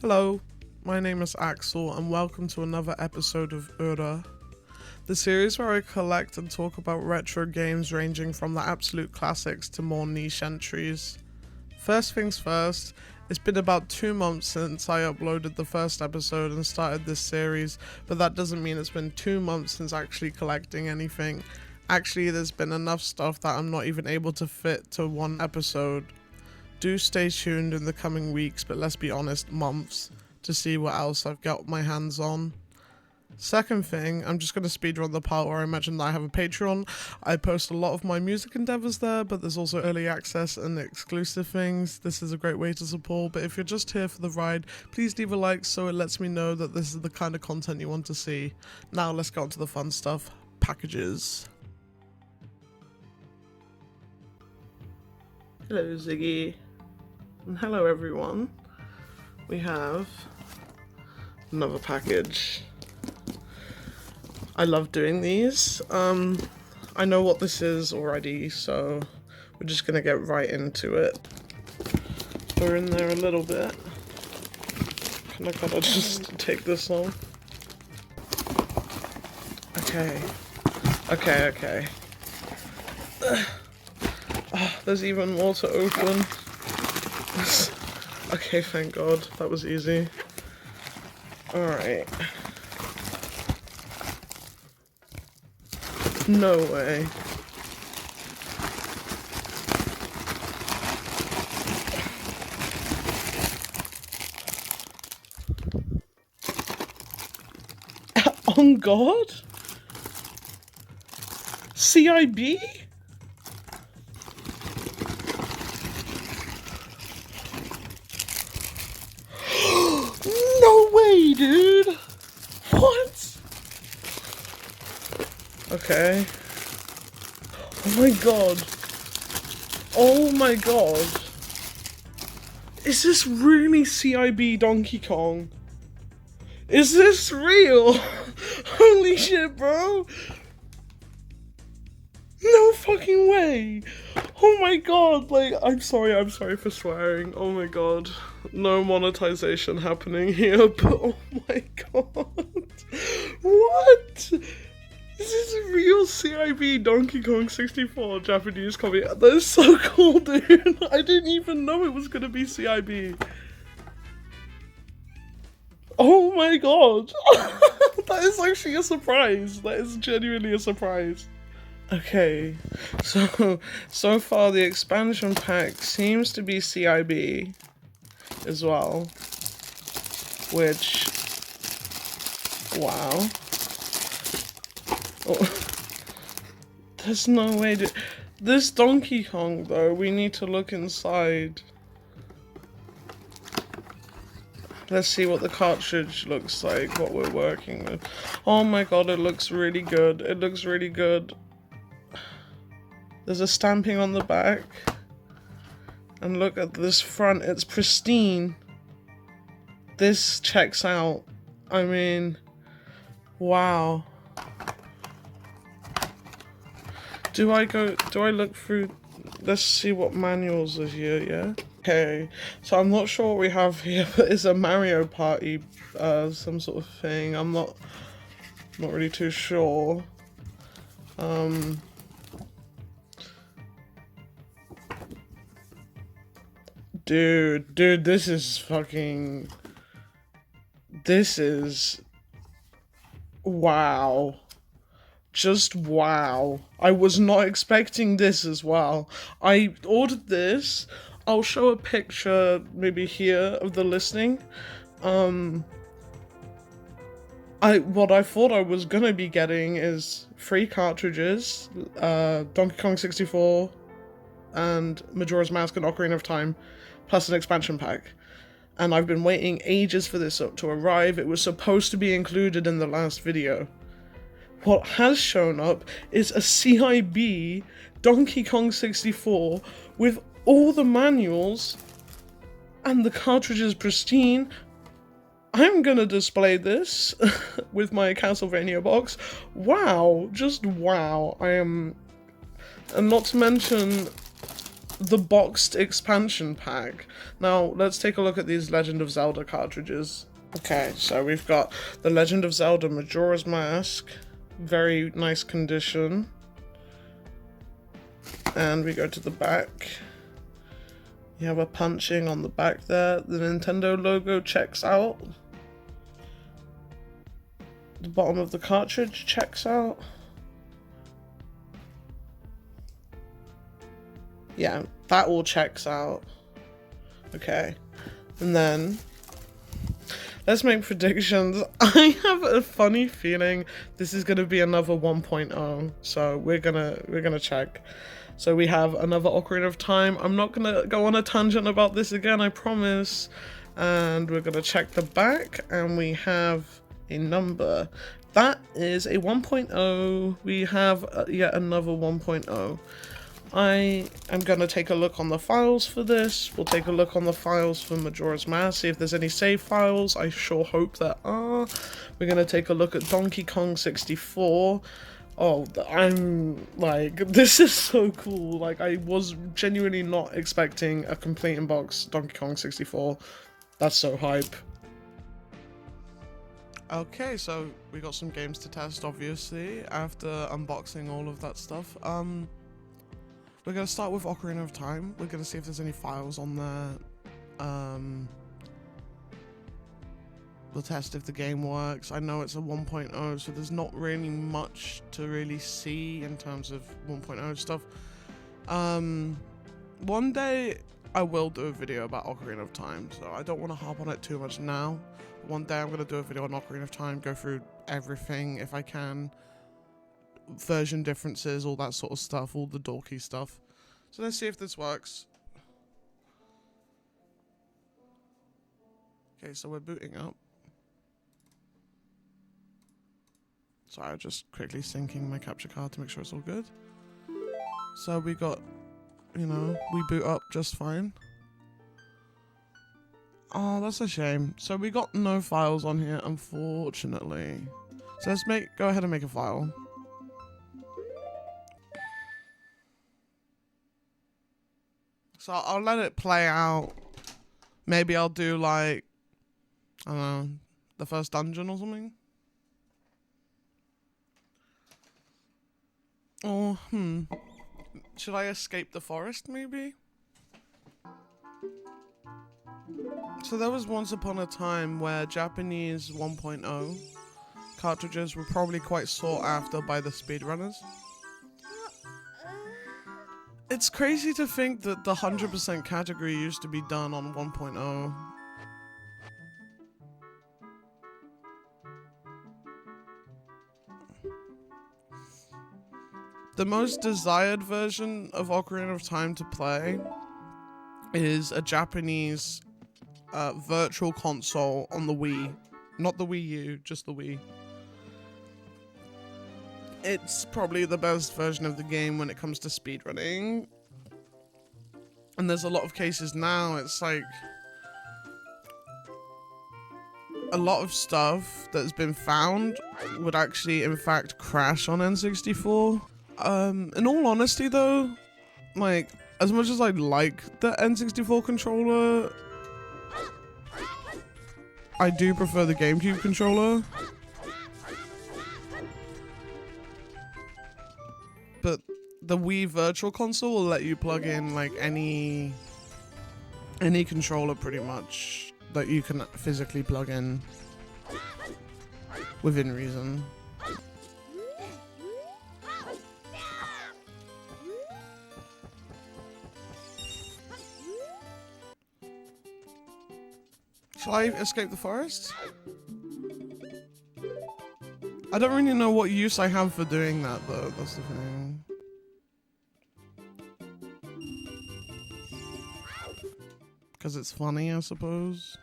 Hello, my name is AKSEL and welcome to another episode of URA, the series where I collect and talk about retro games ranging from the absolute classics to more niche entries. First things first, it's been about 2 months since I uploaded the first episode and started this series, but that doesn't mean it's been 2 months since actually collecting anything. Actually, there's been enough stuff that I'm not even able to fit to one episode. Do stay tuned in the coming weeks, but let's be honest, months, to see what else I've got my hands on. Second thing, I'm just going to speedrun the part where I mentioned that I have a Patreon. I post a lot of my music endeavours there, but there's also early access and exclusive things. This is a great way to support, but if you're just here for the ride, please leave a like so it lets me know that this is the kind of content you want to see. Now let's get on to the fun stuff. Packages. Hello Ziggy. And hello everyone. We have another package. I love doing these. I know what this is already, so we're just gonna get right into it. We're in there a little bit. Kinda gotta just take this off. Okay. Oh, there's even more to open. Okay, thank God. That was easy. Alright. No way. On God? CIB? No way, dude! What? Okay. Oh my God. Oh my God. Is this really CIB Donkey Kong? Is this real? Holy shit, bro! No fucking way! Oh my God, like, I'm sorry for swearing. Oh my God. No monetization happening here, but oh my God. What? Is this a real CIB Donkey Kong 64 Japanese copy? That is so cool, dude. I didn't even know it was gonna be CIB. Oh my God. That is actually a surprise. That is genuinely a surprise. Okay, so far the expansion pack seems to be CIB as well, which, wow. Oh, there's no way to, this Donkey Kong though, we need to look inside. Let's see what the cartridge looks like, what we're working with. Oh my God, it looks really good, it looks really good. There's a stamping on the back. And look at this front, it's pristine. This checks out. I mean, wow. Do I look through, let's see what manuals are here, yeah? Okay, so I'm not sure what we have here, but it's a Mario Party, some sort of thing. I'm not really too sure. Dude, this is fucking... This is... Wow. Just wow. I was not expecting this as well. I ordered this. I'll show a picture maybe here of the listing. What I thought I was gonna be getting is 3 cartridges, Donkey Kong 64, and Majora's Mask and Ocarina of Time, plus an expansion pack. And I've been waiting ages for this to arrive. It was supposed to be included in the last video. What has shown up is a CIB Donkey Kong 64 with all the manuals and the cartridges pristine. I'm gonna display this with my Castlevania box. Wow, just wow. I am, and not to mention the boxed expansion pack. Now, let's take a look at these Legend of Zelda cartridges. Okay, so we've got the Legend of Zelda Majora's Mask. Very nice condition. And we go to the back. You have a punching on the back there. The Nintendo logo checks out. The bottom of the cartridge checks out. Yeah, that all checks out. Okay. And then let's make predictions. I have a funny feeling this is gonna be another 1.0. So we're gonna check. So we have another Ocarina of Time. I'm not gonna go on a tangent about this again, I promise. And we're gonna check the back, and we have a number. That is a 1.0. We have yet another 1.0. I am gonna take a look on the files for this. We'll take a look on the files for Majora's Mask, see if there's any save files. I sure hope there are. We're gonna take a look at Donkey Kong 64. Oh, I'm like, this is so cool. Like, I was genuinely not expecting a complete in-box Donkey Kong 64. That's so hype. Okay, so we got some games to test, obviously, after unboxing all of that stuff. We're gonna start with Ocarina of Time. We're gonna see if there's any files on there. We'll test if the game works. I know it's a 1.0, so there's not really much to really see in terms of 1.0 stuff. One day I will do a video about Ocarina of Time, so I don't want to hop on it too much now. One day I'm going to do a video on Ocarina of Time, go through everything if I can. Version differences, all that sort of stuff, all the dorky stuff. So let's see if this works. Okay, so we're booting up. Sorry, I'm just quickly syncing my capture card to make sure it's all good. So we got, you know, we boot up just fine. Oh, that's a shame. So we got no files on here, unfortunately. So let's go ahead and make a file. So I'll let it play out. Maybe I'll do like, I don't know, the first dungeon or something. Oh, should I escape the forest, maybe? So there was once upon a time where Japanese 1.0 cartridges were probably quite sought after by the speedrunners. It's crazy to think that the 100% category used to be done on 1.0. The most desired version of Ocarina of Time to play is a Japanese virtual console on the Wii. Not the Wii U, just the Wii. It's probably the best version of the game when it comes to speedrunning. And there's a lot of cases now, it's like a lot of stuff that's been found would actually in fact crash on N64. In all honesty though, like, as much as I like the N64 controller, I do prefer the GameCube controller. But the Wii Virtual Console will let you plug in like any controller pretty much that you can physically plug in within reason. Shall I escape the forest? I don't really know what use I have for doing that though, that's the thing. Because it's funny, I suppose.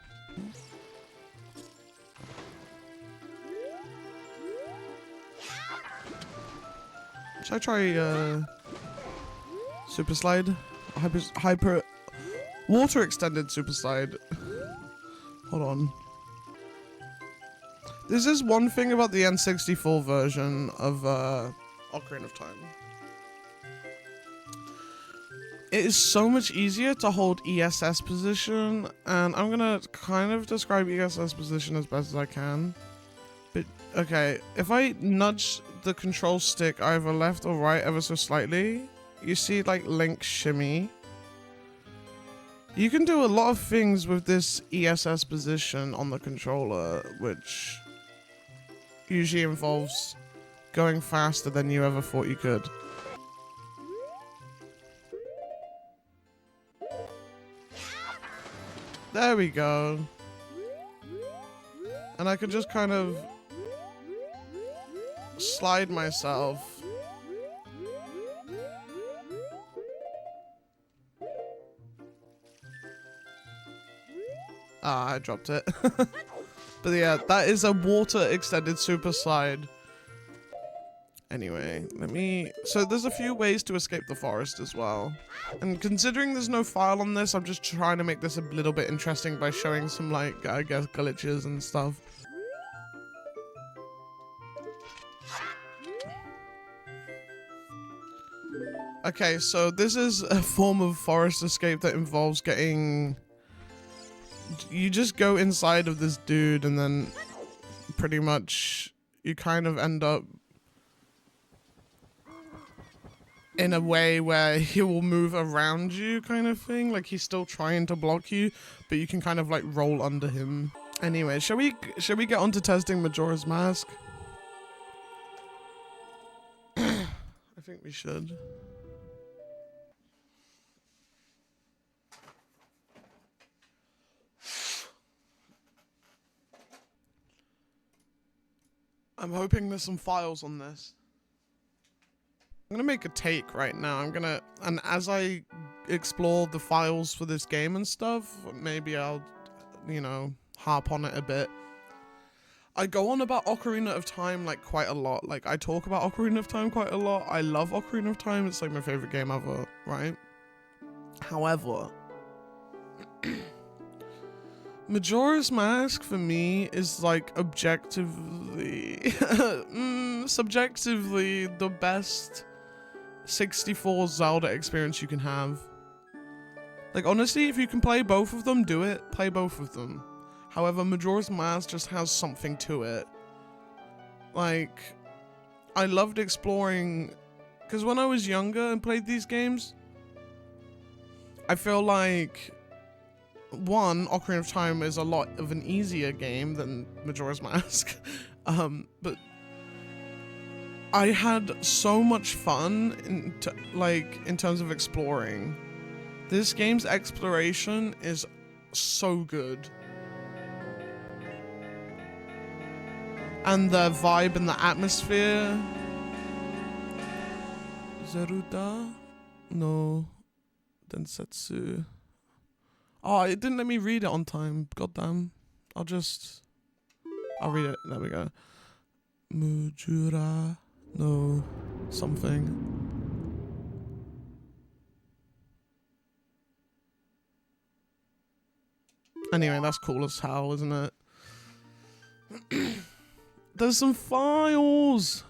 Should I try super slide? Hyper water extended super slide. Hold on. This is one thing about the N64 version of Ocarina of Time. It is so much easier to hold ESS position, and I'm gonna kind of describe ESS position as best as I can. But, okay, if I nudge the control stick either left or right ever so slightly, you see like Link shimmy. You can do a lot of things with this ESS position on the controller, which usually involves going faster than you ever thought you could. There we go. And I could just kind of slide myself. Ah, I dropped it. But yeah, that is a water extended super slide. Anyway, so there's a few ways to escape the forest as well. And considering there's no file on this, I'm just trying to make this a little bit interesting by showing some, like, I guess, glitches and stuff. Okay, so this is a form of forest escape that involves getting... You just go inside of this dude and then pretty much you kind of end up in a way where he will move around you kind of thing. Like he's still trying to block you, but you can kind of like roll under him. Anyway, shall we get on to testing Majora's Mask? I think we should. I'm hoping there's some files on this. I'm gonna make a take right now. And as I explore the files for this game and stuff, maybe I'll, you know, harp on it a bit. I go on about Ocarina of Time like quite a lot. Like I talk about Ocarina of Time quite a lot. I love Ocarina of Time. It's like my favorite game ever, right? However, Majora's Mask for me is like objectively, subjectively the best 64 Zelda experience you can have. Like honestly, if you can play both of them, do it. Play both of them. However, Majora's Mask just has something to it. Like, I loved exploring, because when I was younger and played these games, I feel like, one, Ocarina of Time is a lot of an easier game than Majora's Mask, but I had so much fun in terms of exploring. This game's exploration is so good. And the vibe and the atmosphere. Zeruda? No. Densetsu. Oh, it didn't let me read it on time. Goddamn. I'll read it. There we go. Majora. No. Something. Anyway, that's cool as hell, isn't it? There's some files!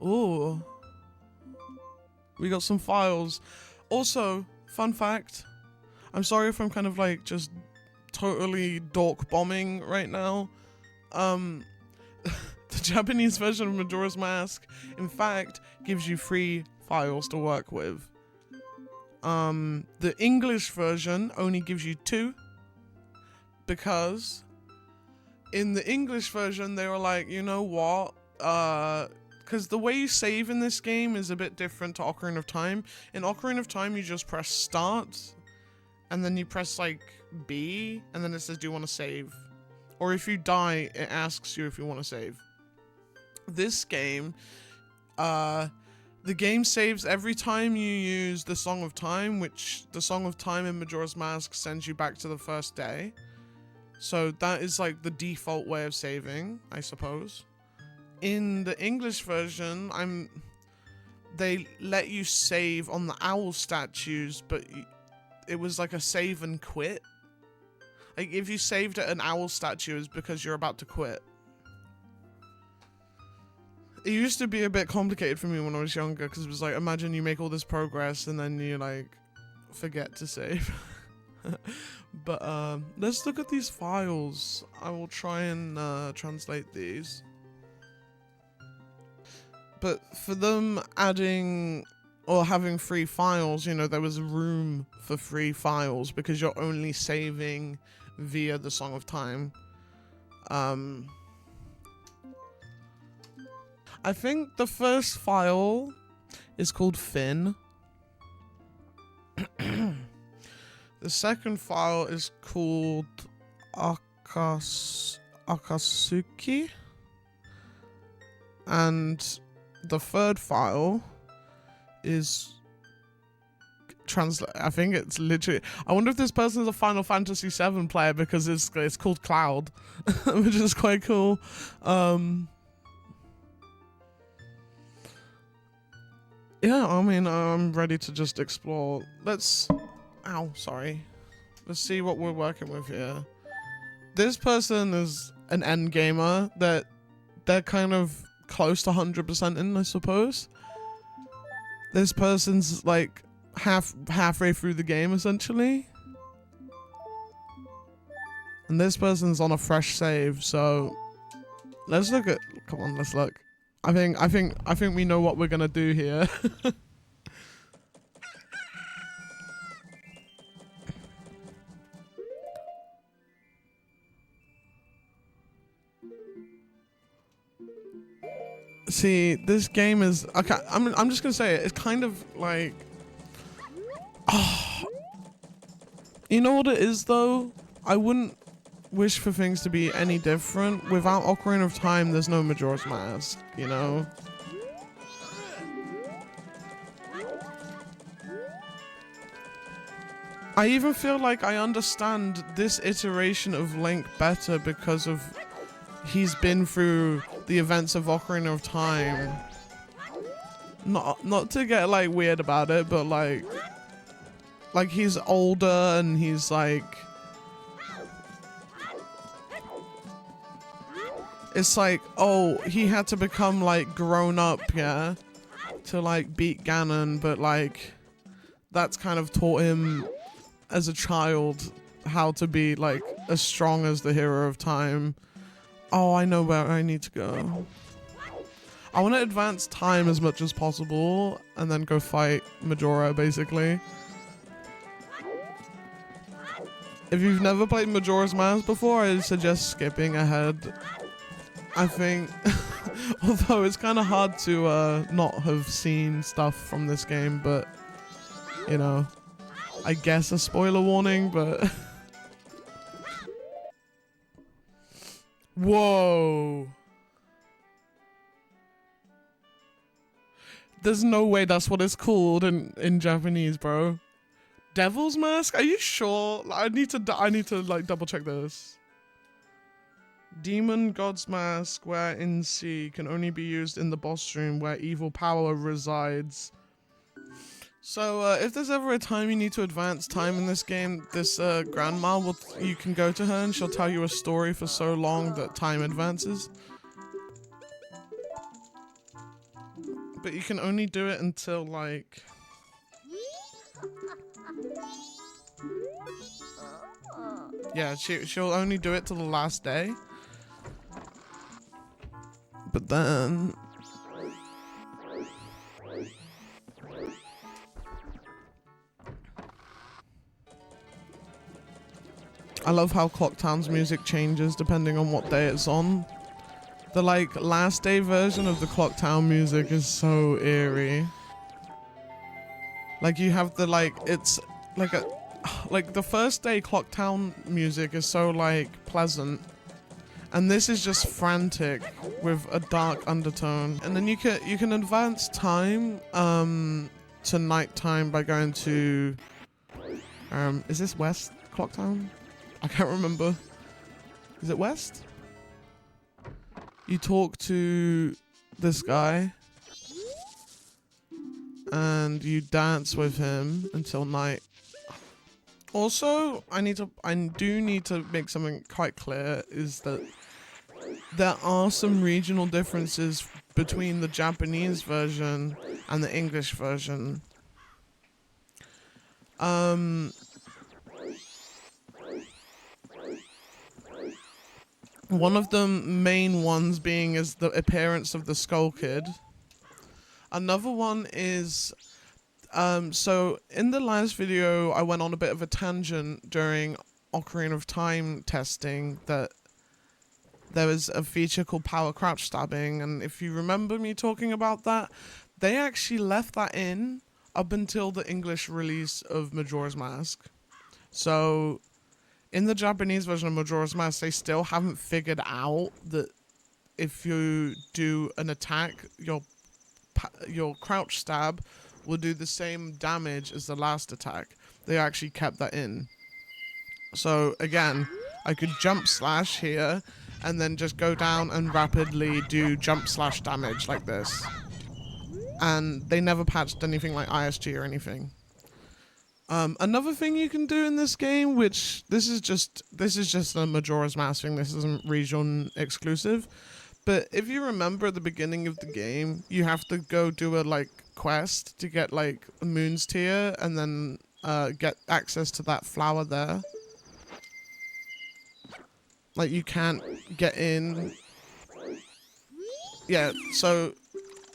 Oh. We got some files. Also, fun fact. I'm sorry if I'm kind of like just totally dork bombing right now. The Japanese version of Majora's Mask, in fact, gives you 3 files to work with. The English version only gives you 2. Because in the English version, they were like, you know what? Because the way you save in this game is a bit different to Ocarina of Time. In Ocarina of Time, you just press start, and then you press like B, and then it says, do you want to save? Or if you die, it asks you if you want to save. This game, the game saves every time you use the Song of Time, which the Song of Time in Majora's Mask sends you back to the first day. So that is like the default way of saving, I suppose. In the English version, they let you save on the owl statues, but it was like a save and quit. Like if you saved at an owl statue, it's because you're about to quit. It used to be a bit complicated for me when I was younger, because it was like, imagine you make all this progress and then you like forget to save. But let's look at these files. I will try and translate these. But for them adding or having free files, you know, there was room for free files because you're only saving via the Song of Time. I think the first file is called Finn. The second file is called Akatsuki. And the third file is I think it's literally, I wonder if this person is a Final Fantasy VII player because it's called Cloud, which is quite cool. Yeah, I mean, I'm ready to just explore. Let's see what we're working with here. This person is an end gamer that they're kind of close to 100% in, I suppose. This person's like halfway through the game essentially, and this person's on a fresh save. So let's look at. Come on, let's look. I think we know what we're gonna do here. See, this game is okay. I'm just gonna say it. It's kind of like, oh, you know what it is though? I wouldn't wish for things to be any different. Without Ocarina of Time, there's no Majora's Mask, you know? I even feel like I understand this iteration of Link better because of he's been through the events of Ocarina of Time. Not to get like weird about it, but like he's older and he's like, it's like, oh, he had to become like grown up, yeah, to like beat Ganon, but like that's kind of taught him as a child how to be like as strong as the hero of time. Oh, I know where I need to go. I want to advance time as much as possible and then go fight Majora, basically. If you've never played Majora's Mask before, I suggest skipping ahead. I think, although it's kind of hard to not have seen stuff from this game, but, you know, I guess a spoiler warning, but... Whoa. There's no way that's what it's called in Japanese, bro. Devil's Mask? Are you sure? I need to like double check this. Demon God's Mask, where in C, can only be used in the boss room where evil power resides. So if there's ever a time you need to advance time in this game, this grandma you can go to her and she'll tell you a story for so long that time advances. But you can only do it until like... Yeah, she'll only do it till the last day. But then... I love how Clock Town's music changes depending on what day it's on. The like last day version of the Clock Town music is so eerie. Like you have the like, it's like a, like the first day Clock Town music is so like pleasant. And this is just frantic with a dark undertone. And then you can advance time to nighttime by going to is this West Clock Town? I can't remember. Is it West? You talk to this guy and you dance with him until night. Also, I do need to make something quite clear, is that there are some regional differences between the Japanese version and the English version. One of the main ones being is the appearance of the Skull Kid. Another one is, so in the last video, I went on a bit of a tangent during Ocarina of Time testing that there was a feature called power crouch stabbing, and if you remember me talking about that, they actually left that in up until the English release of Majora's Mask. So in the Japanese version of Majora's Mask, they still haven't figured out that if you do an attack, your crouch stab will do the same damage as the last attack. They actually kept that in. So again, I could jump slash here and then just go down and rapidly do jump slash damage like this. And they never patched anything like ISG or anything. Another thing you can do in this game, which this is just a Majora's Mask thing, this isn't region exclusive, but if you remember at the beginning of the game, you have to go do a like quest to get like a Moon's Tear and then get access to that flower there. Like you can't get in. Yeah, so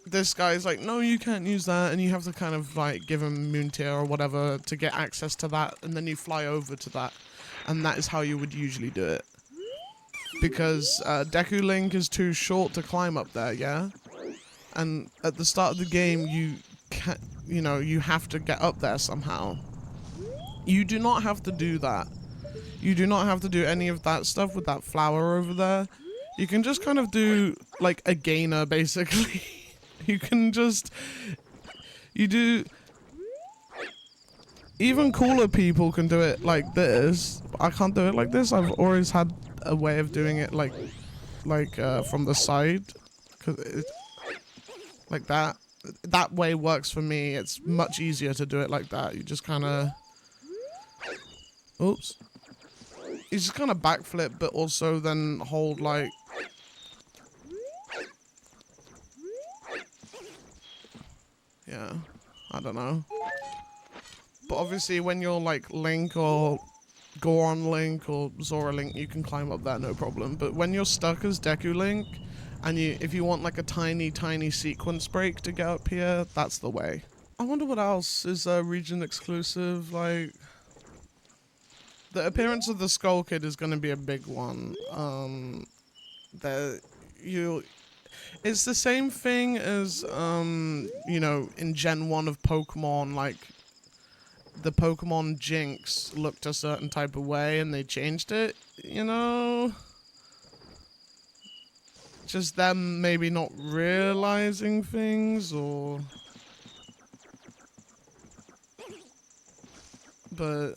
this guy's like, no, you can't use that, and you have to kind of like give him Moon Tear or whatever to get access to that, and then you fly over to that, and that is how you would usually do it. Because Deku Link is too short to climb up there, yeah? And at the start of the game, you have to get up there somehow. You do not have to do that. You do not have to do any of that stuff with that flower over there. You can just kind of do like a gainer, basically. You can just, even cooler people can do it like this. I can't do it like this. I've always had a way of doing it like from the side, like that. That way works for me. It's much easier to do it like that. You just kind of, oops. You just kind of backflip, but also then hold like, yeah, I don't know. But obviously when you're like Link or Goron Link or Zora Link, you can climb up that no problem. But when you're stuck as Deku Link, and if you want like a tiny sequence break to get up here, that's the way. I wonder what else is region exclusive, like... The appearance of the Skull Kid is going to be a big one. It's the same thing as, you know, in Gen 1 of Pokemon, like, the Pokemon Jinx looked a certain type of way and they changed it, you know? Just them maybe not realizing things, or... But...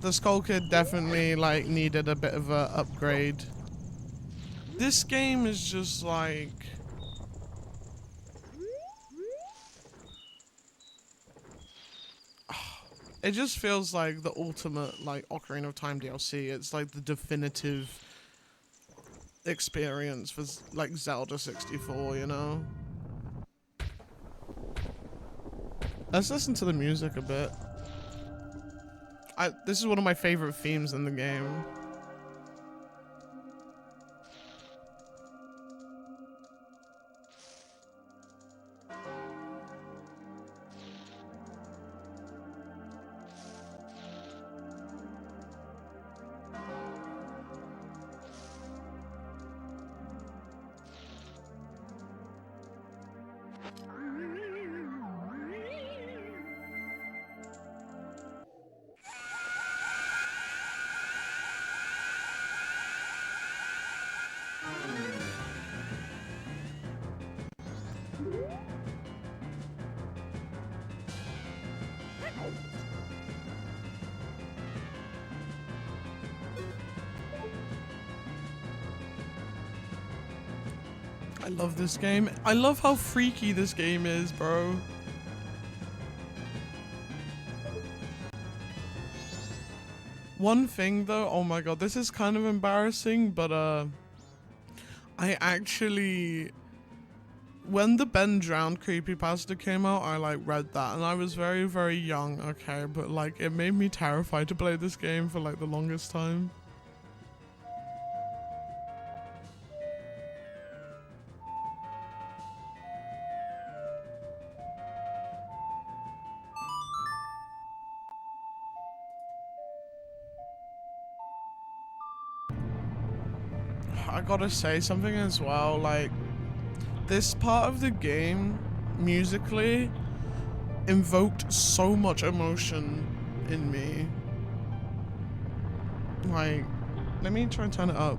The Skull Kid definitely, like, needed a bit of a upgrade. This game is just, like... It just feels like the ultimate, like, Ocarina of Time DLC. It's, like, the definitive experience for, like, Zelda 64, you know? Let's listen to the music a bit. This is one of my favorite themes in the game. I love this game. I love how freaky this game is, bro. One thing though, oh my god, this is kind of embarrassing, but I actually when the Ben Drowned creepypasta came out, I like read that and I was very, very young, okay, but like it made me terrified to play this game for like the longest time. I gotta say something as well, like this part of the game musically invoked so much emotion in me. Like, let me try and turn it up.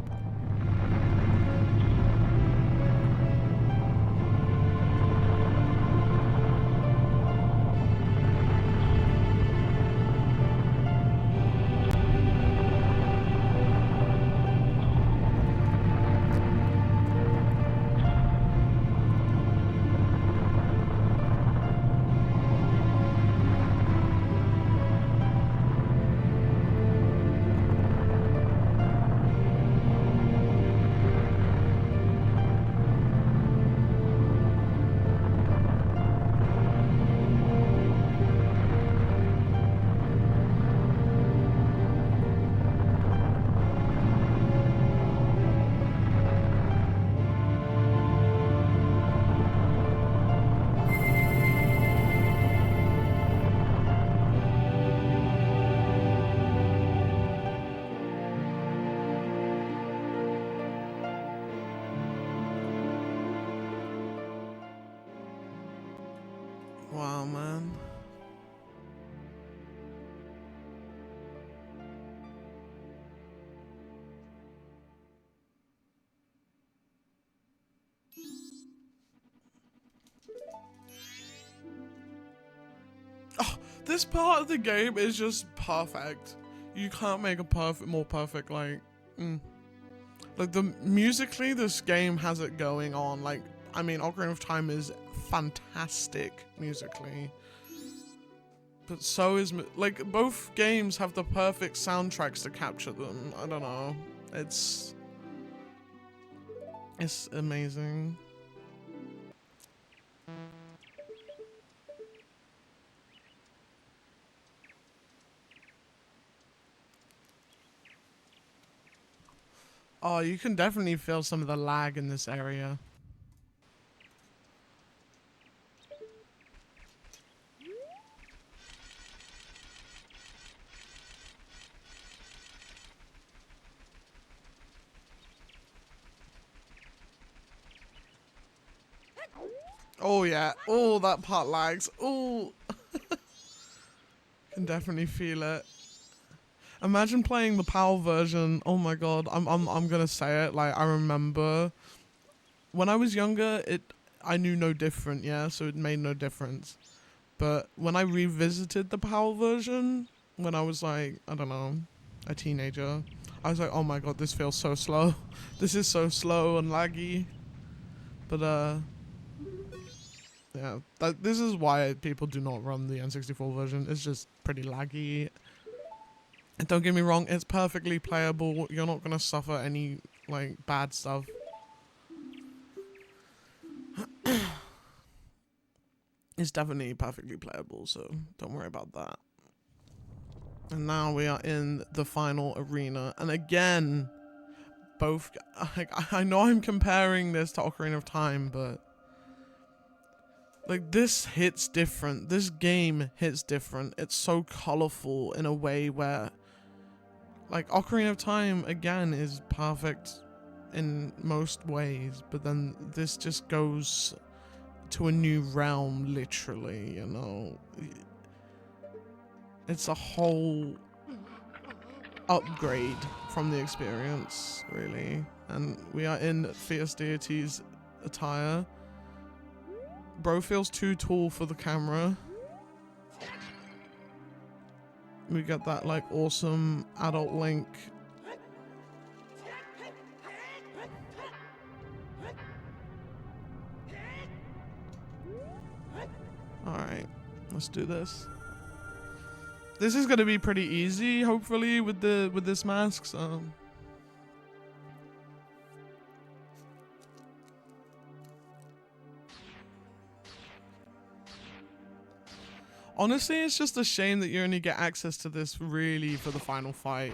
Wow, man. Oh, this part of the game is just perfect. You can't make a more perfect, like, like musically, this game has it going on. Like, I mean, Ocarina of Time is fantastic musically, but so is, like, both games have the perfect soundtracks to capture them. I don't know. It's amazing. Oh, you can definitely feel some of the lag in this area. Oh yeah. Oh, that part lags. Oh. Can definitely feel it. Imagine playing the PAL version. Oh my god. I'm gonna say it. Like, I remember when I was younger, I knew no different, yeah, so it made no difference. But when I revisited the PAL version, when I was like, I don't know, a teenager, I was like, oh my god, this feels so slow. This is so slow and laggy. But yeah, this is why people do not run the N64 version. It's just pretty laggy. And don't get me wrong, it's perfectly playable. You're not gonna suffer any, like, bad stuff. It's definitely perfectly playable, so don't worry about that. And now we are in the final arena. And again, both, like, I know I'm comparing this to Ocarina of Time, but like, this hits different. This game hits different. It's so colorful in a way where, like, Ocarina of Time, again, is perfect in most ways, but then this just goes to a new realm, literally, you know. It's a whole upgrade from the experience, really. And we are in Fierce Deity's attire. Bro feels too tall for the camera. We got that, like, awesome adult Link. Alright, let's do this. This is gonna be pretty easy, hopefully, with this mask, so. Honestly, it's just a shame that you only get access to this really for the final fight.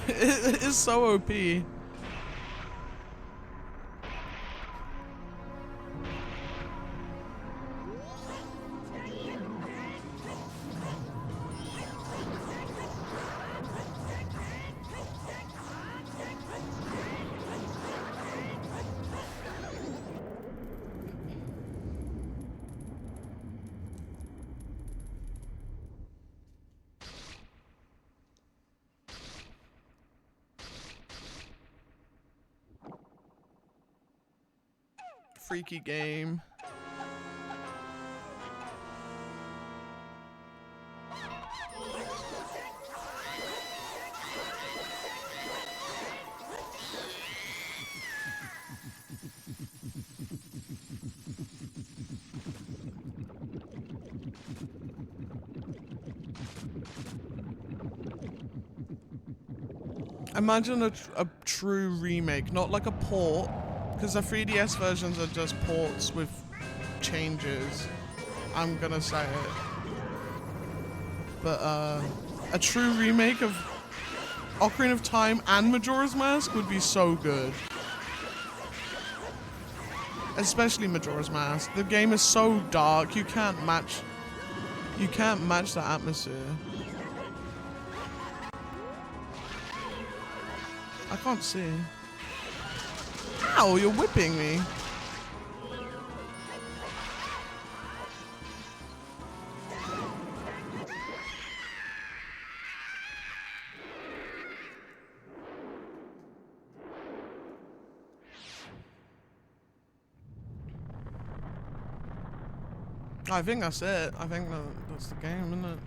It is so OP. Freaky game. Imagine a true remake, not like a port, because the 3DS versions are just ports with changes. I'm gonna say it. But a true remake of Ocarina of Time and Majora's Mask would be so good. Especially Majora's Mask. The game is so dark, you can't match the atmosphere. I can't see. Ow, you're whipping me. I think that's it. I think that's the game, isn't it?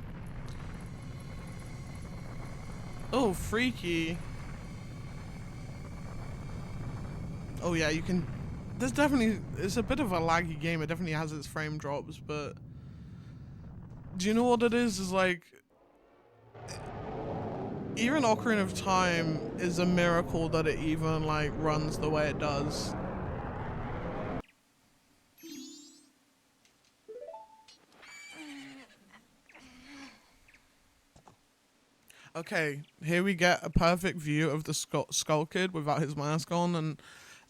Oh, freaky. Oh yeah, you can... There's definitely... It's a bit of a laggy game. It definitely has its frame drops, but... Do you know what it is? Is like... Even Ocarina of Time is a miracle that it even, like, runs the way it does. Okay, here we get a perfect view of the Skull Kid without his mask on, and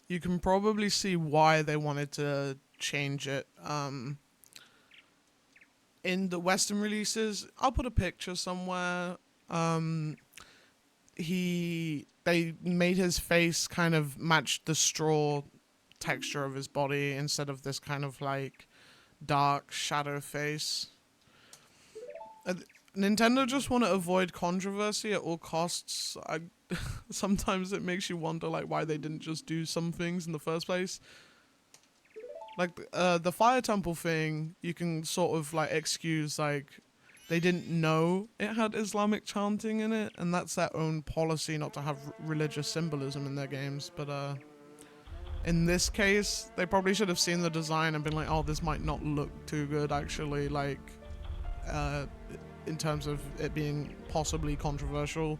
you can probably see why they wanted to change it. In the Western releases, I'll put a picture somewhere. They made his face kind of match the straw texture of his body instead of this kind of like dark shadow face. Nintendo just want to avoid controversy at all costs. Sometimes it makes you wonder like why they didn't just do some things in the first place. Like the Fire Temple thing, you can sort of like excuse like they didn't know it had Islamic chanting in it, and that's their own policy not to have religious symbolism in their games. But in this case, they probably should have seen the design and been like, oh, this might not look too good actually, like in terms of it being possibly controversial.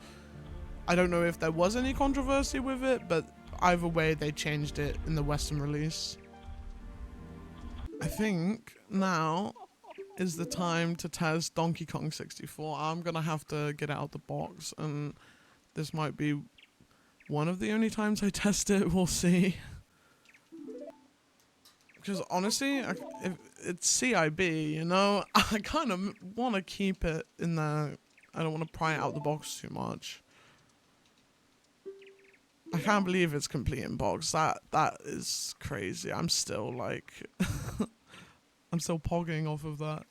I don't know if there was any controversy with it, but either way they changed it in the Western release. I think now is the time to test Donkey Kong 64. I'm gonna have to get it out the box, and this might be one of the only times I test it. We'll see. Because honestly, if it's CIB, you know, I kind of want to keep it in there. I don't want to pry it out the box too much. I can't believe it's complete in box. That is crazy. I'm still like, I'm still pogging off of that.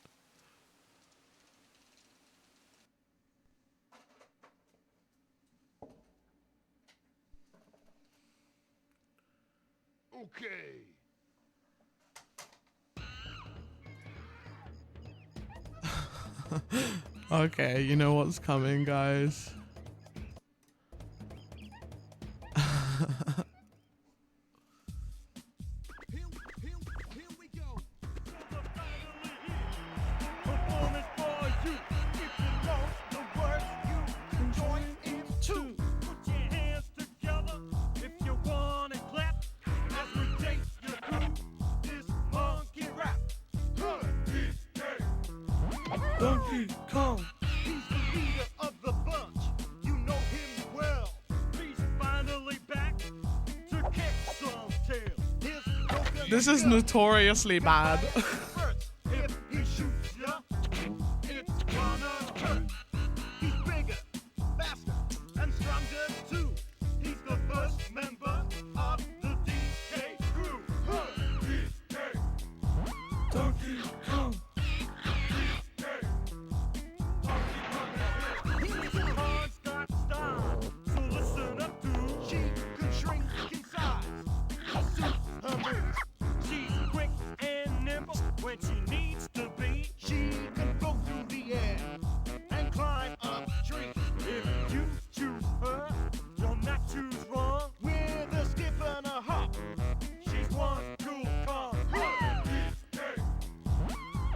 Okay. Okay, you know what's coming, guys. Here we go. Donkey Kong. He's the leader of the bunch. You know him well. He's finally back to kick some tail. This is notoriously bad. If he shoots ya, it's gonna hurt. He's bigger, faster, and stronger too. He's the first member of the DK crew. DK. Donkey Kong. His cards got style, so listen up, dude. She can shrink in size. Suit her moves. She's quick and nimble when she needs to be. She can go through the air and climb up trees. If you choose her, you'll not choose wrong. With a skip and a hop, she's one cool Kong.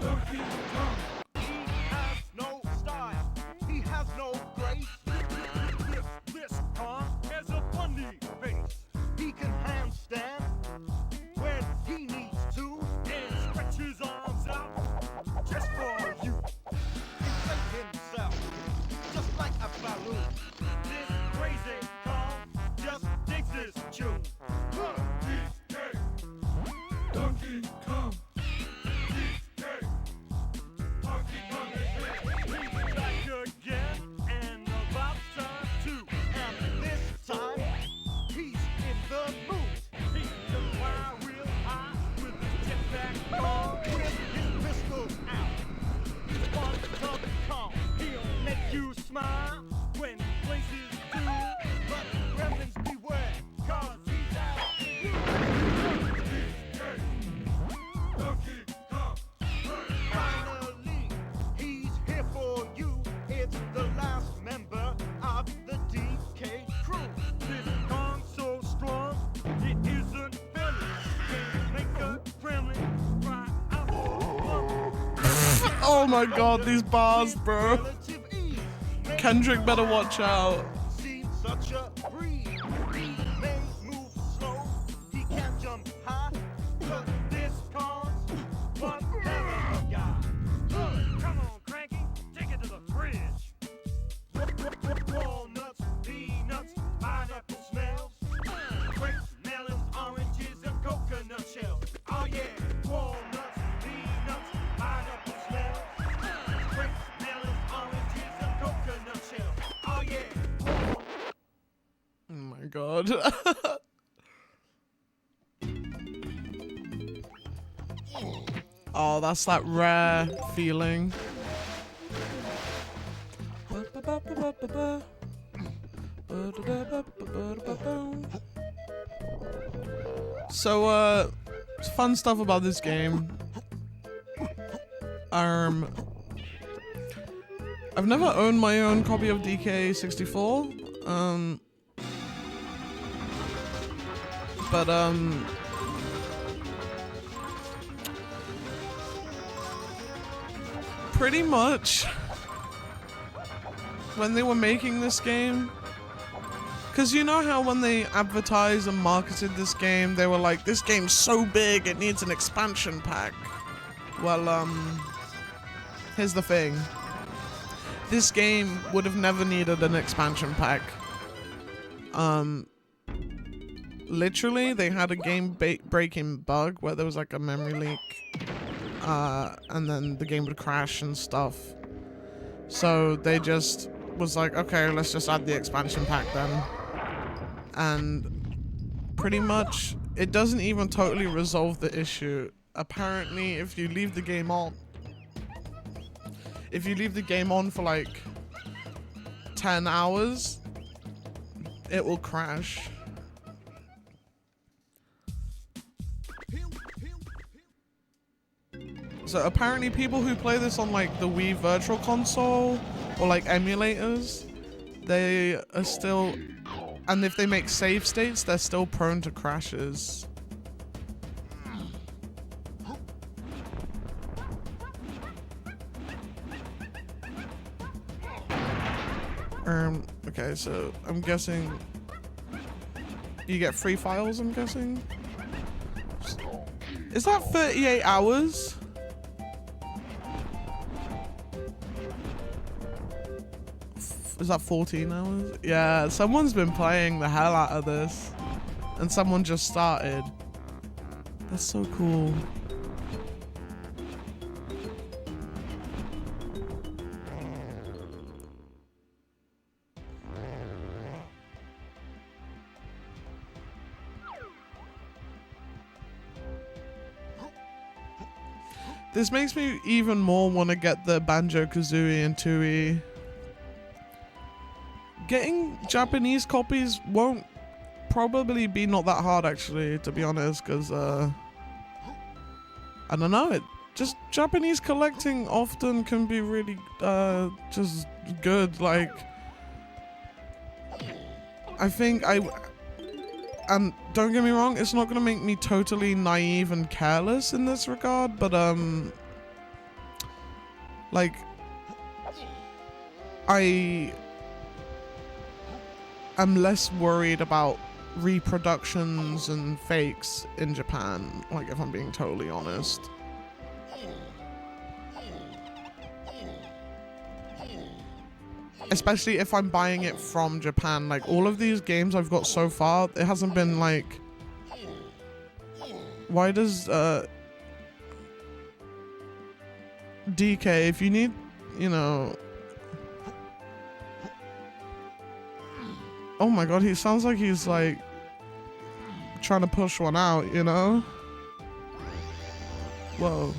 Donkey Kong. He has no style, he has no grace. This Kong has a funny face. He can handstand when he needs to and stretch his arms out just for you. Inflate himself just like a balloon. This crazy Kong just digs his tune. Donkey Kong. He's back again and about time too. And this time he's in the mood. He can fly real high with his jetpack on, with his pistols out. He's one tough Kong. He'll make you smile when he places do. But gremlins beware, 'cause he's out to you. Donkey Kong. Finally, he's here for you. It's the last member of the DK crew. This Kong's so strong, it isn't funny. Can't make a gremlin cry out. Oh my god, these bars, bro. Relative ease makes Kendrick better watch out. seem such a breeze. He may move slow, he can't jump high, but this Kong's one hell of a guy. Come on, Cranky, take it to the fridge. Walnuts, peanuts, pineapple smells, grapes, melons, oranges, and coconut shells. Oh yeah, walnuts, peanuts, pineapple smells, grapes, melons, oranges, and coconut shells. Oh yeah. Oh my god. Oh, that's that rare feeling. So, fun stuff about this game. I've never owned my own copy of DK64. But pretty much when they were making this game, because you know how when they advertised and marketed this game, they were like, this game's so big it needs an expansion pack. Well, here's the thing. This game would have never needed an expansion pack. Literally, they had a game breaking bug where there was like a memory leak, and then the game would crash and stuff. So they just was like, okay, let's just add the expansion pack then. And pretty much, it doesn't even totally resolve the issue. Apparently, if you leave the game on, for like 10 hours, it will crash. So apparently people who play this on like the Wii Virtual Console or like emulators, they are still, and if they make save states, they're still prone to crashes. Okay, so I'm guessing you get free files, I'm guessing. Is that 38 hours? is that 14 hours? Yeah, someone's been playing the hell out of this. And someone just started. That's so cool. This makes me even more want to get the Banjo-Kazooie and Tooie. Getting Japanese copies won't probably be not that hard, actually, to be honest, because I don't know, just Japanese collecting often can be really just good. Like, I think and don't get me wrong, it's not gonna make me totally naive and careless in this regard, but like, I am less worried about reproductions and fakes in Japan, like, if I'm being totally honest. Especially if I'm buying it from Japan. Like, all of these games I've got so far, it hasn't been like... Why does, DK, if you need, you know... Oh my god, he sounds like he's, like, trying to push one out, you know? Whoa.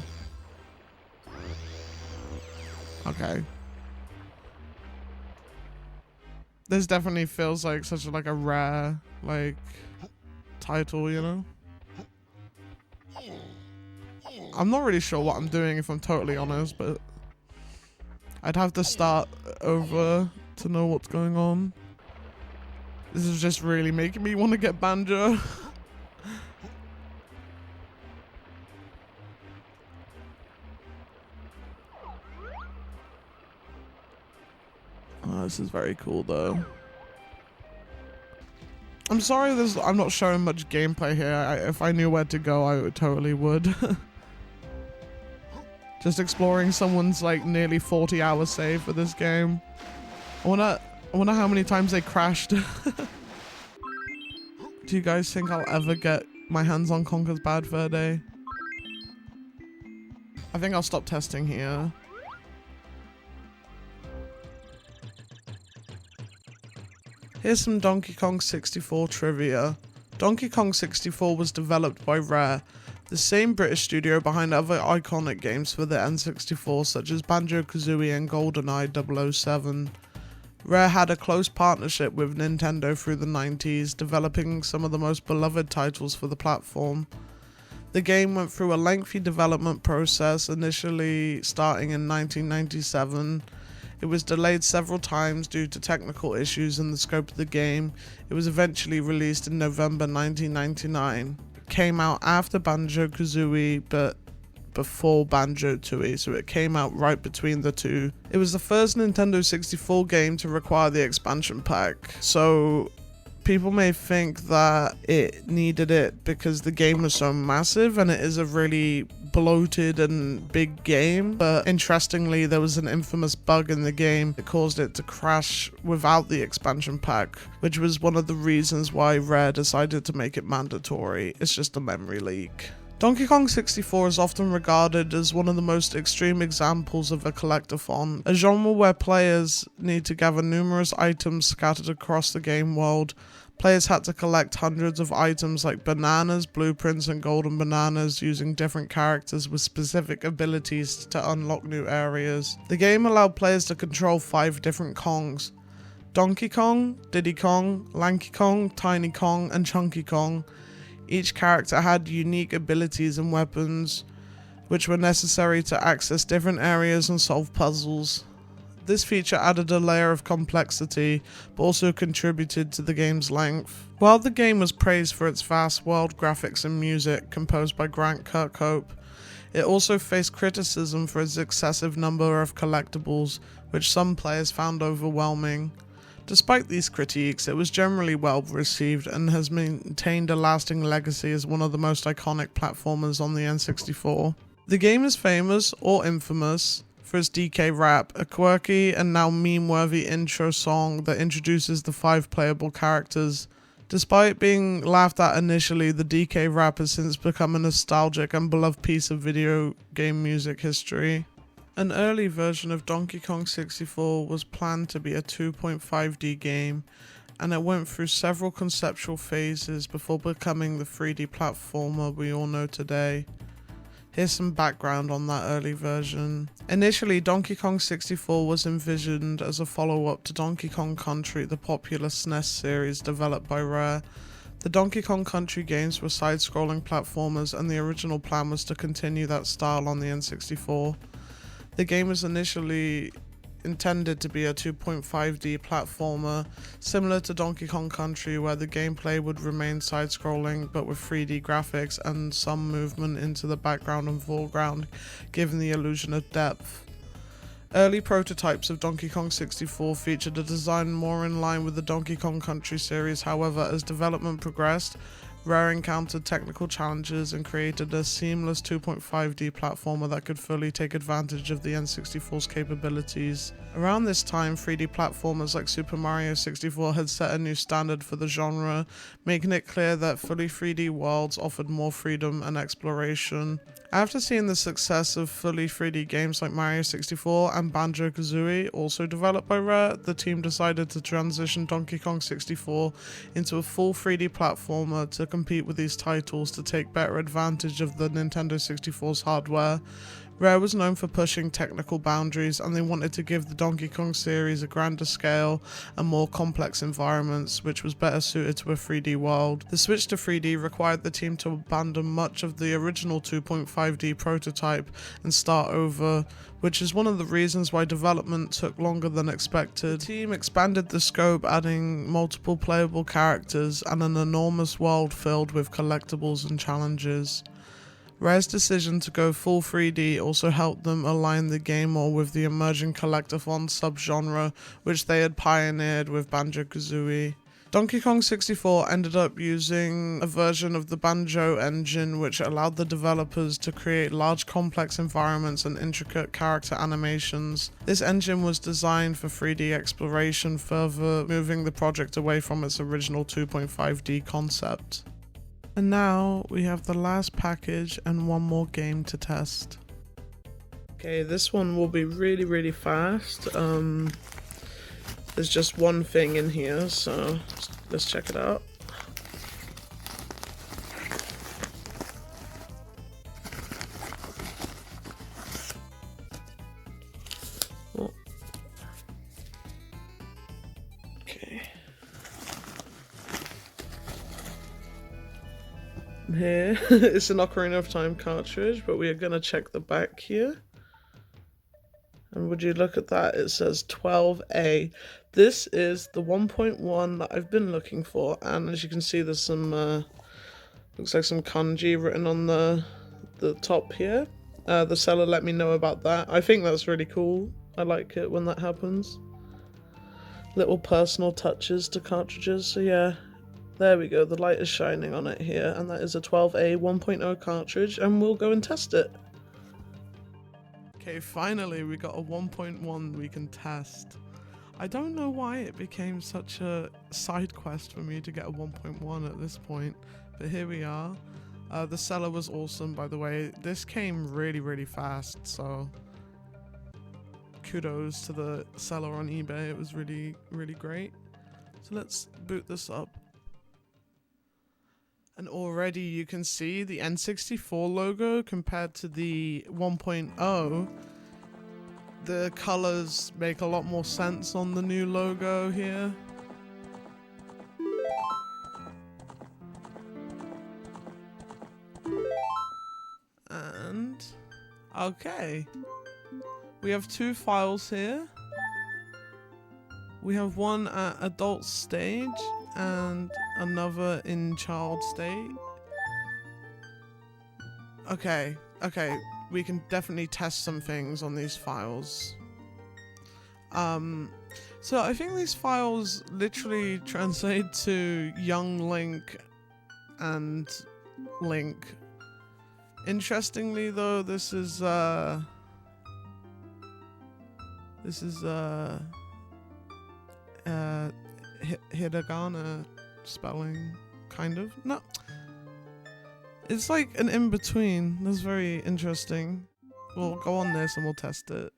Okay. This definitely feels like such a rare, like, title, you know? I'm not really sure what I'm doing, if I'm totally honest, but I'd have to start over to know what's going on. This is just really making me want to get Banjo. Oh, this is very cool, though. I'm sorry I'm not showing much gameplay here. If I knew where to go, I totally would. Just exploring someone's, like, nearly 40-hour save for this game. I wonder how many times they crashed. Do you guys think I'll ever get my hands on Conker's Bad Fur Day? I think I'll stop testing here. Here's some Donkey Kong 64 trivia. Donkey Kong 64 was developed by Rare, the same British studio behind other iconic games for the N64 such as Banjo-Kazooie and GoldenEye 007. Rare had a close partnership with Nintendo through the 90s, developing some of the most beloved titles for the platform. The game went through a lengthy development process, initially starting in 1997. It was delayed several times due to technical issues in the scope of the game. It was eventually released in November 1999. It came out after Banjo-Kazooie, but before Banjo-Tooie, so it came out right between the two. It was the first Nintendo 64 game to require the expansion pack, so people may think that it needed it because the game was so massive, and it is a really bloated and big game, but interestingly there was an infamous bug in the game that caused it to crash without the expansion pack, which was one of the reasons why Rare decided to make it mandatory. It's just a memory leak. Donkey Kong 64 is often regarded as one of the most extreme examples of a collectathon, a genre where players need to gather numerous items scattered across the game world. Players had to collect hundreds of items like bananas, blueprints, and golden bananas using different characters with specific abilities to unlock new areas. The game allowed players to control 5 different Kongs: Donkey Kong, Diddy Kong, Lanky Kong, Tiny Kong, and Chunky Kong. Each character had unique abilities and weapons, which were necessary to access different areas and solve puzzles. This feature added a layer of complexity, but also contributed to the game's length. While the game was praised for its vast world, graphics, and music, composed by Grant Kirkhope, it also faced criticism for its excessive number of collectibles, which some players found overwhelming. Despite these critiques, it was generally well received and has maintained a lasting legacy as one of the most iconic platformers on the N64. The game is famous, or infamous, for its DK rap, a quirky and now meme-worthy intro song that introduces the 5 playable characters. Despite being laughed at initially, the DK rap has since become a nostalgic and beloved piece of video game music history. An early version of Donkey Kong 64 was planned to be a 2.5D game, and it went through several conceptual phases before becoming the 3D platformer we all know today. Here's some background on that early version. Initially, Donkey Kong 64 was envisioned as a follow-up to Donkey Kong Country, the popular SNES series developed by Rare. The Donkey Kong Country games were side-scrolling platformers, and the original plan was to continue that style on the N64. The game was initially intended to be a 2.5D platformer, similar to Donkey Kong Country, where the gameplay would remain side-scrolling but with 3D graphics and some movement into the background and foreground, giving the illusion of depth. Early prototypes of Donkey Kong 64 featured a design more in line with the Donkey Kong Country series. However, as development progressed, Rare encountered technical challenges and created a seamless 2.5D platformer that could fully take advantage of the N64's capabilities. Around this time, 3D platformers like Super Mario 64 had set a new standard for the genre, making it clear that fully 3D worlds offered more freedom and exploration. After seeing the success of fully 3D games like Mario 64 and Banjo-Kazooie, also developed by Rare, the team decided to transition Donkey Kong 64 into a full 3D platformer to compete with these titles to take better advantage of the Nintendo 64's hardware. Rare was known for pushing technical boundaries, and they wanted to give the Donkey Kong series a grander scale and more complex environments, which was better suited to a 3D world. The switch to 3D required the team to abandon much of the original 2.5D prototype and start over, which is one of the reasons why development took longer than expected. The team expanded the scope, adding multiple playable characters and an enormous world filled with collectibles and challenges. Rare's decision to go full 3D also helped them align the game more with the emerging collectathon subgenre, which they had pioneered with Banjo-Kazooie. Donkey Kong 64 ended up using a version of the Banjo engine, which allowed the developers to create large complex environments and intricate character animations. This engine was designed for 3D exploration, further moving the project away from its original 2.5D concept. And now we have the last package and one more game to test. Okay, this one will be really fast. There's just one thing in here, so let's check it out. Oh. Okay. Here it's an Ocarina of Time cartridge, but we are going to check the back here. And would you look at that, it says 12A. This is the 1.1 that I've been looking for, and as you can see there's some looks like some kanji written on the top here. The seller let me know about that. I think that's really cool. I like it when that happens. Little personal touches to cartridges, so yeah. There we go, the light is shining on it here, and that is a 12A 1.0 cartridge, and we'll go and test it. Okay, finally we got a 1.1 we can test. I don't know why it became such a side quest for me to get a 1.1 at this point, but here we are. The seller was awesome, by the way. This came really fast, so kudos to the seller on eBay. It was really great. So let's boot this up. And already you can see the N64 logo compared to the 1.0. The colors make a lot more sense on the new logo here. And okay, we have two files here. We have one at adult stage and another in child state. Okay, we can definitely test some things on these files. So I think these files literally translate to young Link and Link. Interestingly though, this is This is hiragana spelling, kind of. No, it's like an in-between. That's very interesting. We'll go on this and we'll test it.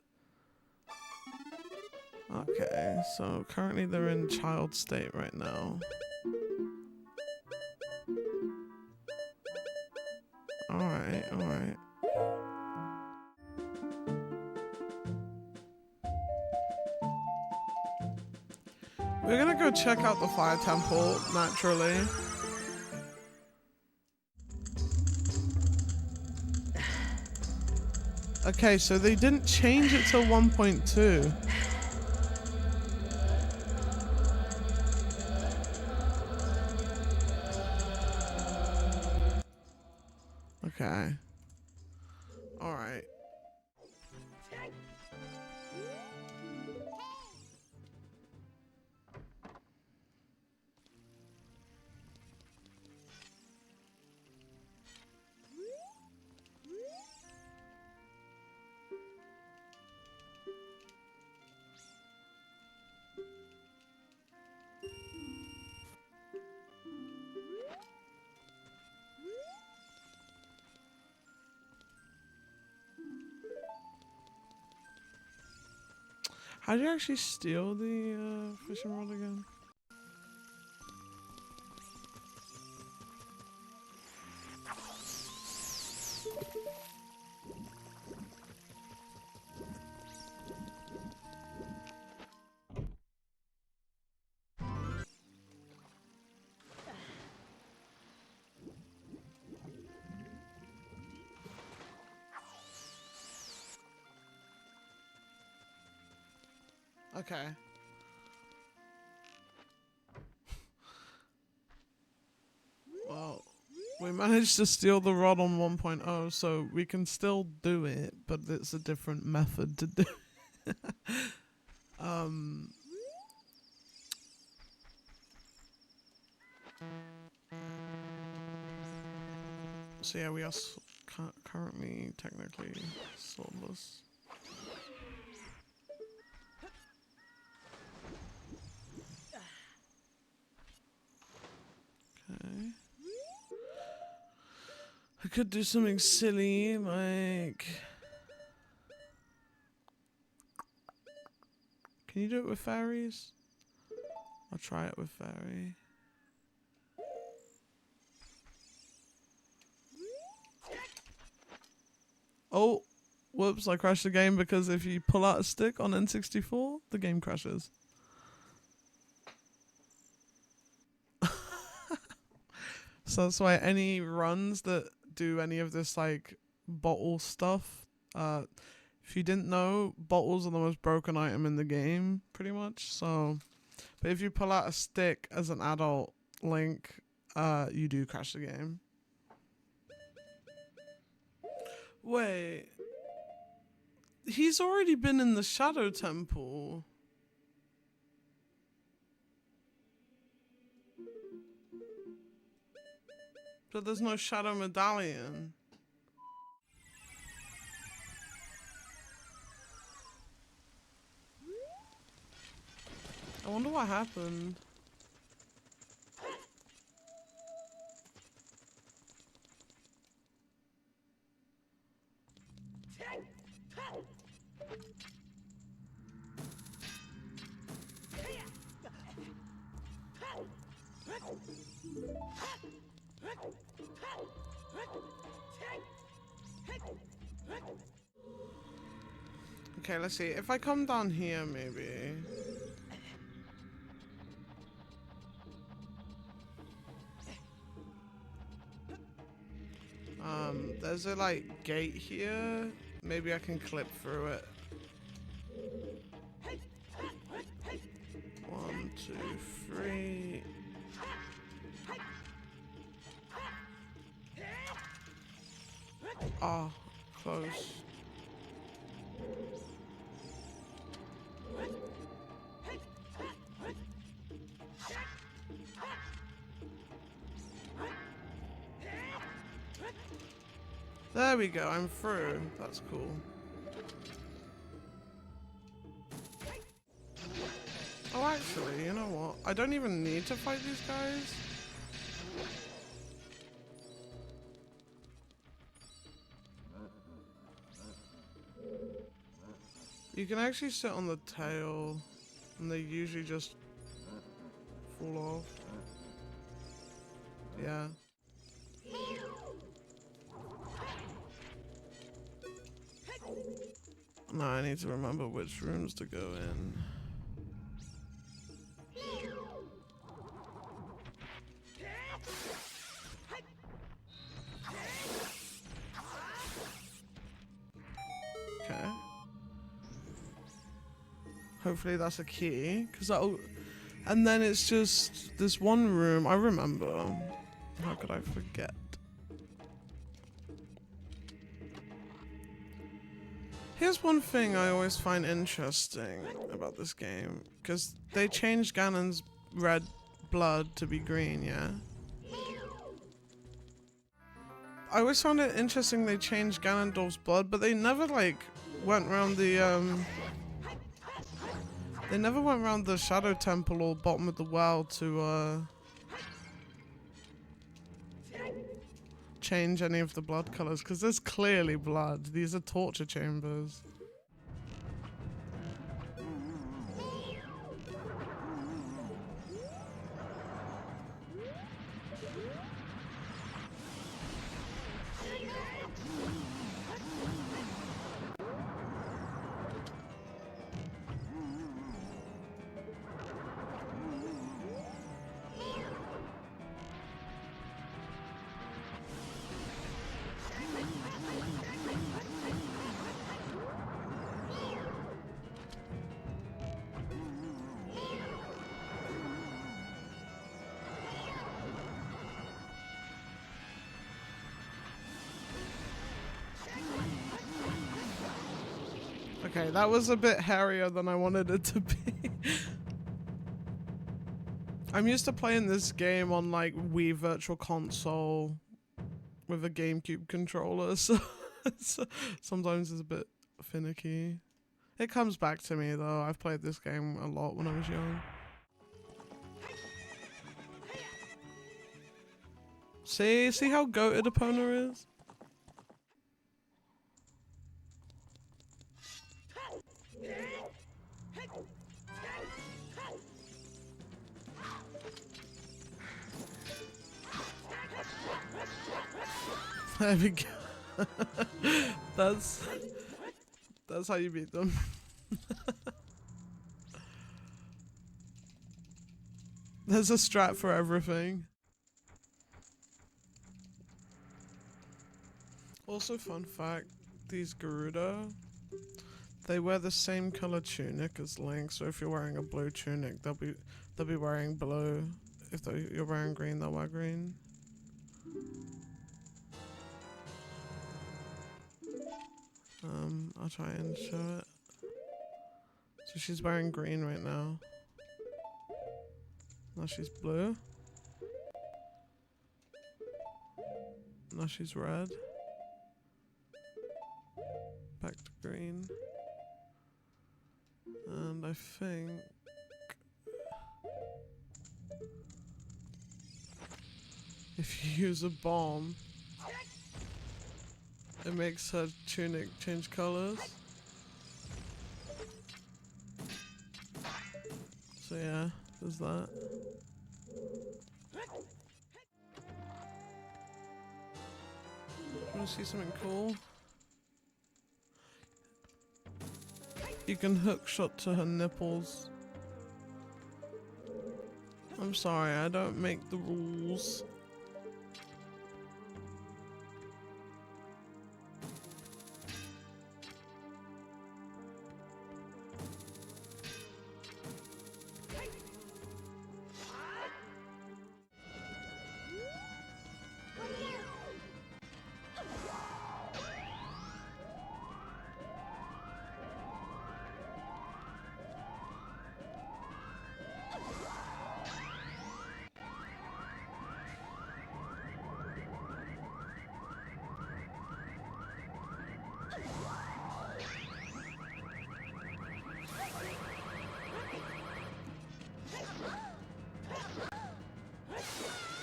Okay, so currently they're in child state right now. Alright, alright. We're gonna go check out the fire temple, naturally. Okay, so they didn't change it to 1.2. Okay. Alright. How do you actually steal the fishing rod again? Okay. Well, we managed to steal the rod on 1.0, so we can still do it, but it's a different method to do it. So yeah, we are currently technically swordless. Okay. I could do something silly, like... Can you do it with fairies? I'll try it with fairy. Oh, whoops, I crashed the game because if you pull out a stick on N64, the game crashes. So that's why any runs that do any of this like bottle stuff, if you didn't know, bottles are the most broken item in the game, pretty much. So, but if you pull out a stick as an adult Link, you do crash the game. Wait, he's already been in the Shadow Temple. But there's no Shadow Medallion. I wonder what happened. Okay, let's see. If I come down here, maybe. There's a like gate here. Maybe I can clip through it. 1, 2, 3. Oh, close. There we go, I'm through. That's cool. Oh, actually, you know what? I don't even need to fight these guys. You can actually sit on the tail, and they usually just fall off. Yeah. No, I need to remember which rooms to go in. Okay. Hopefully that's a key, because that'll... And then it's just this one room. I remember. How could I forget? Here's one thing I always find interesting about this game, because they changed Ganon's red blood to be green, yeah? I always found it interesting they changed Ganondorf's blood, but they never, like, went around the, They never went around the Shadow Temple or bottom of the well to, change any of the blood colors, because there's clearly blood. These are torture chambers. Okay, that was a bit hairier than I wanted it to be. I'm used to playing this game on like Wii Virtual Console with a GameCube controller, so sometimes it's a bit finicky. It comes back to me though. I've played this game a lot when I was young. See how goated Epona is? There we go. That's how you beat them. There's a strat for everything. Also, fun fact, these Gerudo, they wear the same color tunic as Link, so if you're wearing a blue tunic, they'll be wearing blue. If you're wearing green, they'll wear green. I'll try and show it. So she's wearing green right now. Now she's blue. Now she's red. Back to green. And I think... if you use a bomb, it makes her tunic change colors. So yeah, there's that. Wanna see something cool? You can hook shot to her nipples. I'm sorry, I don't make the rules.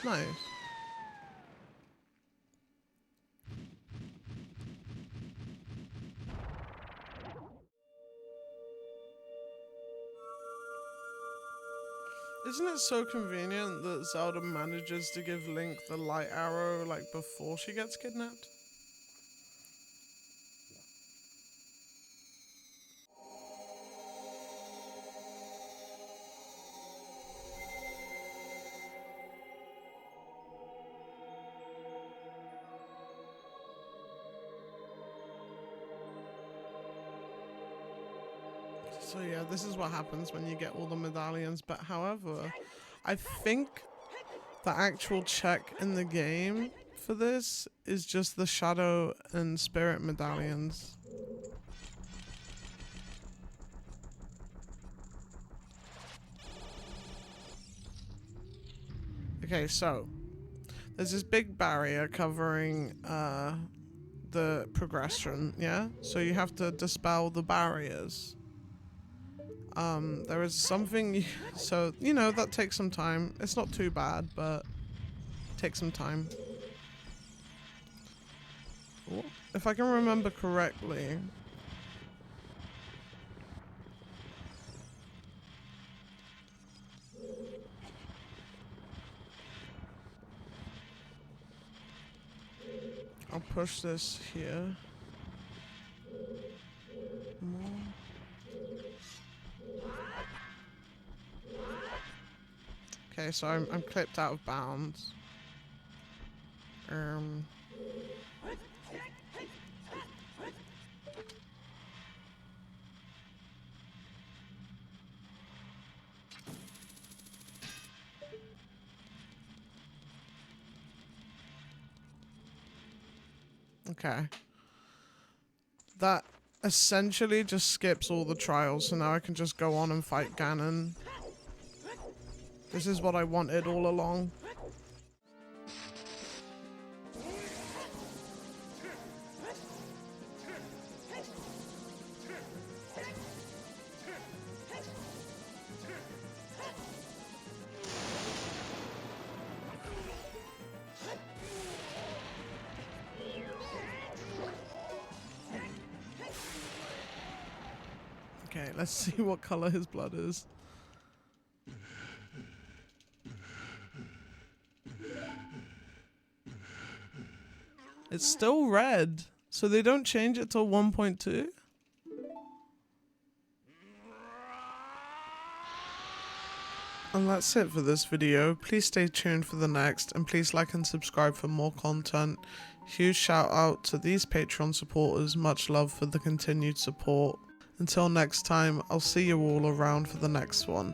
Nice. Isn't it so convenient that Zelda manages to give Link the light arrow like before she gets kidnapped? So yeah, this is what happens when you get all the medallions, but however, I think the actual check in the game for this is just the shadow and spirit medallions. Okay, so there's this big barrier covering the progression, yeah? So you have to dispel the barriers. There is something, so, you know, that takes some time. It's not too bad, but it takes some time. If I can remember correctly. I'll push this here. More. Okay, so I'm clipped out of bounds. Okay. That essentially just skips all the trials, so now I can just go on and fight Ganon. This is what I wanted all along. Okay, let's see what color his blood is. It's still red, so they don't change it till 1.2? And that's it for this video. Please stay tuned for the next, and please like and subscribe for more content. Huge shout out to these Patreon supporters, much love for the continued support. Until next time, I'll see you all around for the next one.